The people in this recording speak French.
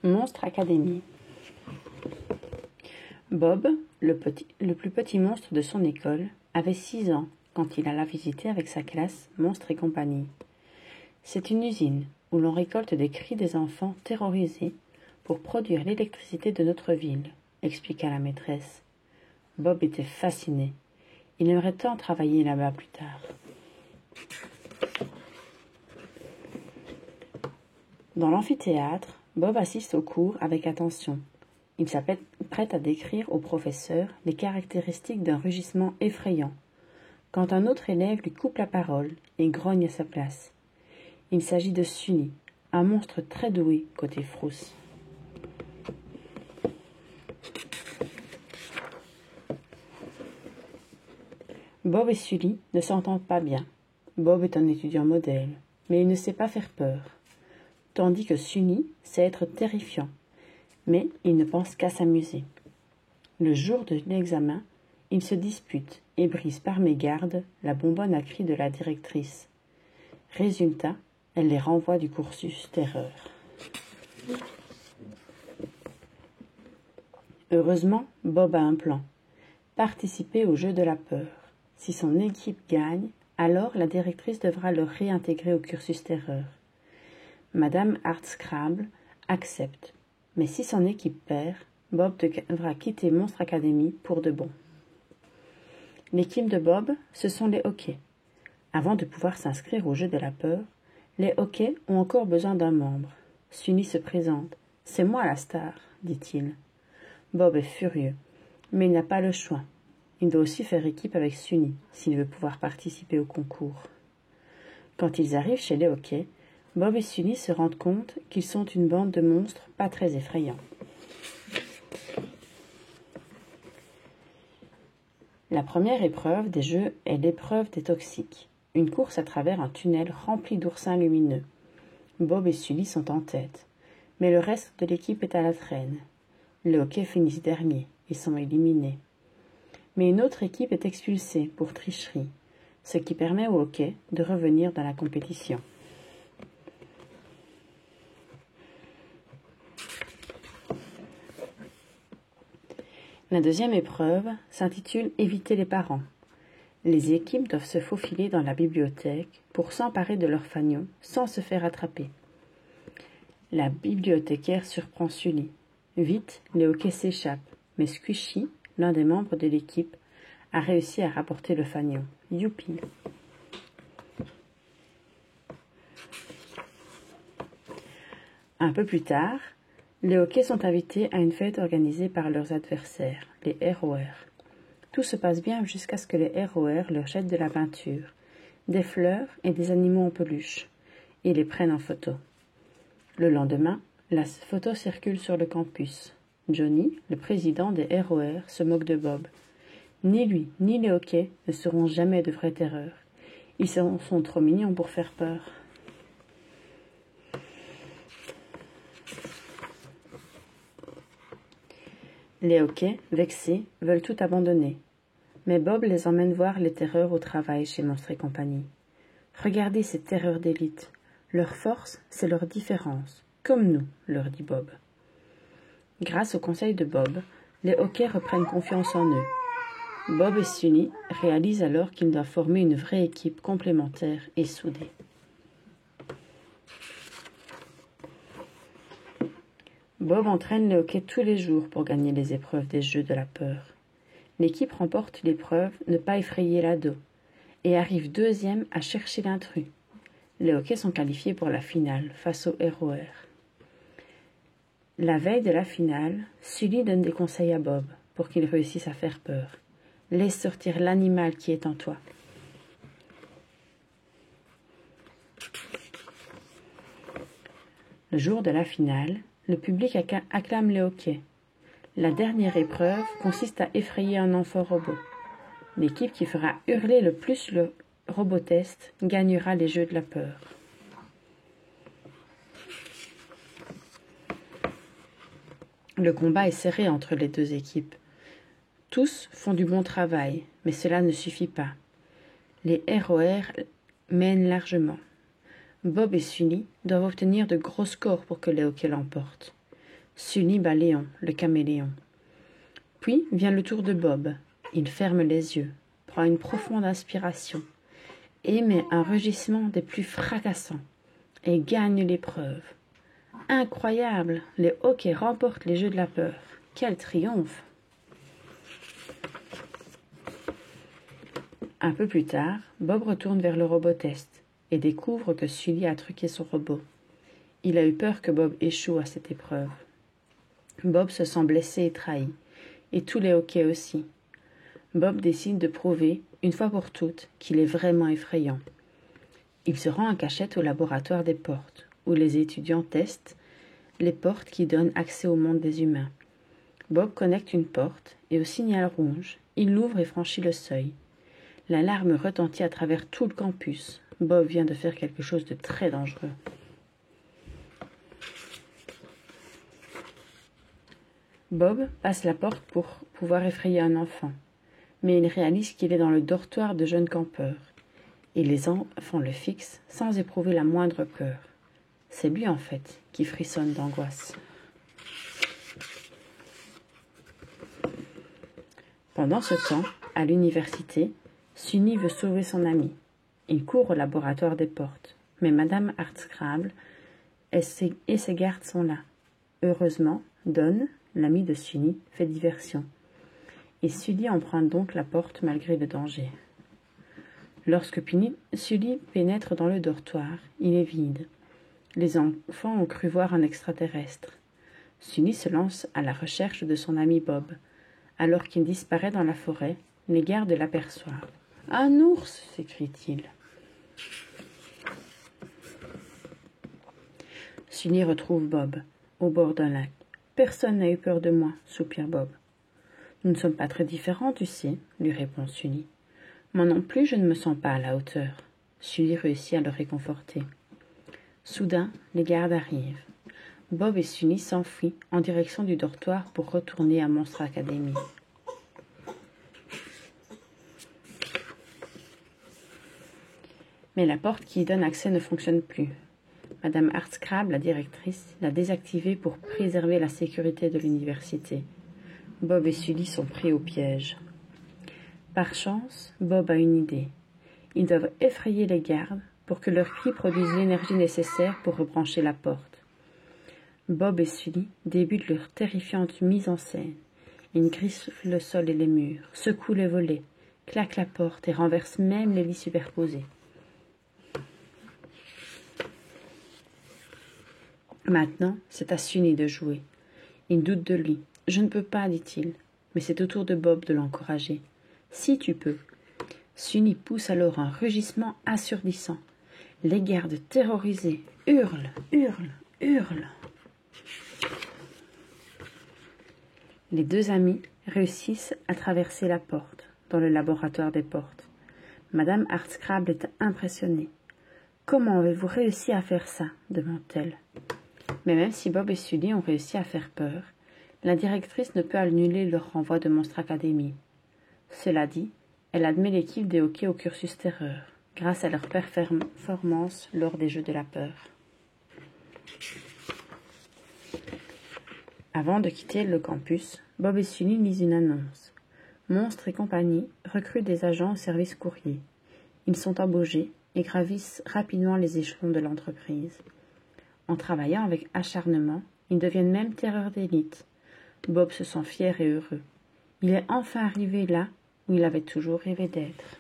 Monstre Académie. Bob, le plus petit monstre de son école, avait 6 ans quand il alla visiter avec sa classe Monstres et compagnie. C'est une usine où l'on récolte des cris des enfants terrorisés pour produire l'électricité de notre ville, expliqua la maîtresse. Bob était fasciné. Il aimerait tant travailler là-bas plus tard. Dans l'amphithéâtre, Bob assiste au cours avec attention. Il s'apprête à décrire au professeur les caractéristiques d'un rugissement effrayant, quand un autre élève lui coupe la parole et grogne à sa place. Il s'agit de Sunny, un monstre très doué côté frousse. Bob et Sully ne s'entendent pas bien. Bob est un étudiant modèle, mais il ne sait pas faire peur, tandis que Sunny sait être terrifiant, mais il ne pense qu'à s'amuser. Le jour de l'examen, ils se disputent et brisent par mégarde la bonbonne à cris de la directrice. Résultat, elle les renvoie du cursus terreur. Heureusement, Bob a un plan. Participer au jeu de la peur. Si son équipe gagne, alors la directrice devra le réintégrer au cursus terreur. Madame Hardscrabble accepte, mais si son équipe perd, Bob devra quitter Monstre Academy pour de bon. L'équipe de Bob, ce sont les Hockey. Avant de pouvoir s'inscrire au jeu de la peur, les Hockey ont encore besoin d'un membre. Sunny se présente. « C'est moi la star », dit-il. Bob est furieux, mais il n'a pas le choix. Il doit aussi faire équipe avec Sunny s'il veut pouvoir participer au concours. Quand ils arrivent chez les Hockey, Bob et Sunny se rendent compte qu'ils sont une bande de monstres pas très effrayants. La première épreuve des jeux est l'épreuve des toxiques, une course à travers un tunnel rempli d'oursins lumineux. Bob et Sully sont en tête, mais le reste de l'équipe est à la traîne. Les Hockey finissent derniers et sont éliminés. Mais une autre équipe est expulsée pour tricherie, ce qui permet aux Hockey de revenir dans la compétition. La deuxième épreuve s'intitule « Éviter les parents ». Les équipes doivent se faufiler dans la bibliothèque pour s'emparer de leur fanion sans se faire attraper. La bibliothécaire surprend Sully. Vite, les Hockey s'échappent, mais Squishy, l'un des membres de l'équipe, a réussi à rapporter le fanion. Youpi! Un peu plus tard, les Hockey sont invités à une fête organisée par leurs adversaires, les ROR. Tout se passe bien jusqu'à ce que les ROR leur jettent de la peinture, des fleurs et des animaux en peluche, et les prennent en photo. Le lendemain, la photo circule sur le campus. Johnny, le président des ROR, se moque de Bob. Ni lui, ni les Hockey ne seront jamais de vrais terreurs. Ils sont trop mignons pour faire peur. Les Hockey, vexés, veulent tout abandonner. Mais Bob les emmène voir les terreurs au travail chez Monstres et compagnie. Regardez ces terreurs d'élite. Leur force, c'est leur différence. Comme nous, leur dit Bob. Grâce au conseil de Bob, les Hockey reprennent confiance en eux. Bob et Sunny réalisent alors qu'ils doivent former une vraie équipe complémentaire et soudée. Bob entraîne les Hockey tous les jours pour gagner les épreuves des jeux de la peur. L'équipe remporte l'épreuve Ne pas effrayer l'ado et arrive deuxième à chercher l'intrus. Les Hockey sont qualifiés pour la finale face aux ROR. La veille de la finale, Sully donne des conseils à Bob pour qu'il réussisse à faire peur. Laisse sortir l'animal qui est en toi. Le jour de la finale, le public acclame les Hockey. La dernière épreuve consiste à effrayer un enfant robot. L'équipe qui fera hurler le plus le robot-test gagnera les jeux de la peur. Le combat est serré entre les deux équipes. Tous font du bon travail, mais cela ne suffit pas. Les ROR mènent largement. Bob et Sully doivent obtenir de gros scores pour que les Hockey l'emportent. Sully bat Léon, le caméléon. Puis vient le tour de Bob. Il ferme les yeux, prend une profonde inspiration, émet un rugissement des plus fracassants et gagne l'épreuve. Incroyable! Les hoquets remportent les Jeux de la peur. Quel triomphe! Un peu plus tard, Bob retourne vers le robot test et découvre que Sully a truqué son robot. Il a eu peur que Bob échoue à cette épreuve. Bob se sent blessé et trahi, et tous les hoquets aussi. Bob décide de prouver, une fois pour toutes, qu'il est vraiment effrayant. Il se rend en cachette au laboratoire des portes, où les étudiants testent les portes qui donnent accès au monde des humains. Bob connecte une porte, et au signal rouge, il l'ouvre et franchit le seuil. L'alarme retentit à travers tout le campus. Bob vient de faire quelque chose de très dangereux. Bob passe la porte pour pouvoir effrayer un enfant, mais il réalise qu'il est dans le dortoir de jeunes campeurs, et les enfants le fixent sans éprouver la moindre peur. C'est lui, en fait, qui frissonne d'angoisse. Pendant ce temps, à l'université, Sully veut sauver son ami. Il court au laboratoire des portes, mais Madame Hardscrabble et ses gardes sont là. Heureusement, Don, l'ami de Sully, fait diversion. Et Sully emprunte donc la porte malgré le danger. Lorsque Sully pénètre dans le dortoir, il est vide. Les enfants ont cru voir un extraterrestre. Sully se lance à la recherche de son ami Bob. Alors qu'il disparaît dans la forêt, les gardes l'aperçoivent. « Un ours !» s'écrie-t-il. Sully retrouve Bob, au bord d'un lac. « Personne n'a eu peur de moi, soupire Bob. Nous ne sommes pas très différents, tu sais, lui répond Sully. Moi non plus, je ne me sens pas à la hauteur. Sully réussit à le réconforter. Soudain, les gardes arrivent. Bob et Sully s'enfuient en direction du dortoir pour retourner à Monstre Academy. Mais la porte qui y donne accès ne fonctionne plus. Madame Hardscrabble, la directrice, l'a désactivée pour préserver la sécurité de l'université. Bob et Sully sont pris au piège. Par chance, Bob a une idée. Ils doivent effrayer les gardes pour que leurs cris produisent l'énergie nécessaire pour rebrancher la porte. Bob et Sully débutent leur terrifiante mise en scène. Ils griffent le sol et les murs, secouent les volets, claquent la porte et renversent même les lits superposés. Maintenant, c'est à Sully de jouer. Il doute de lui. « Je ne peux pas, dit-il. » Mais c'est au tour de Bob de l'encourager. « Si tu peux. » Sully pousse alors un rugissement assourdissant. Les gardes terrorisés hurlent, hurlent, hurlent. Les deux amis réussissent à traverser la porte, dans le laboratoire des portes. Madame Hardscrabble est impressionnée. « Comment avez-vous réussi à faire ça ?» demande-t-elle. Mais même si Bob et Sully ont réussi à faire peur, la directrice ne peut annuler leur renvoi de Monstre Academy. Cela dit, elle admet l'équipe des hoquets au cursus terreur, grâce à leur performance lors des Jeux de la peur. Avant de quitter le campus, Bob et Sully lisent une annonce. Monstres et compagnie recrutent des agents au service courrier. Ils sont embauchés et gravissent rapidement les échelons de l'entreprise. En travaillant avec acharnement, ils deviennent même terreur d'élite. Bob se sent fier et heureux. Il est enfin arrivé là où il avait toujours rêvé d'être.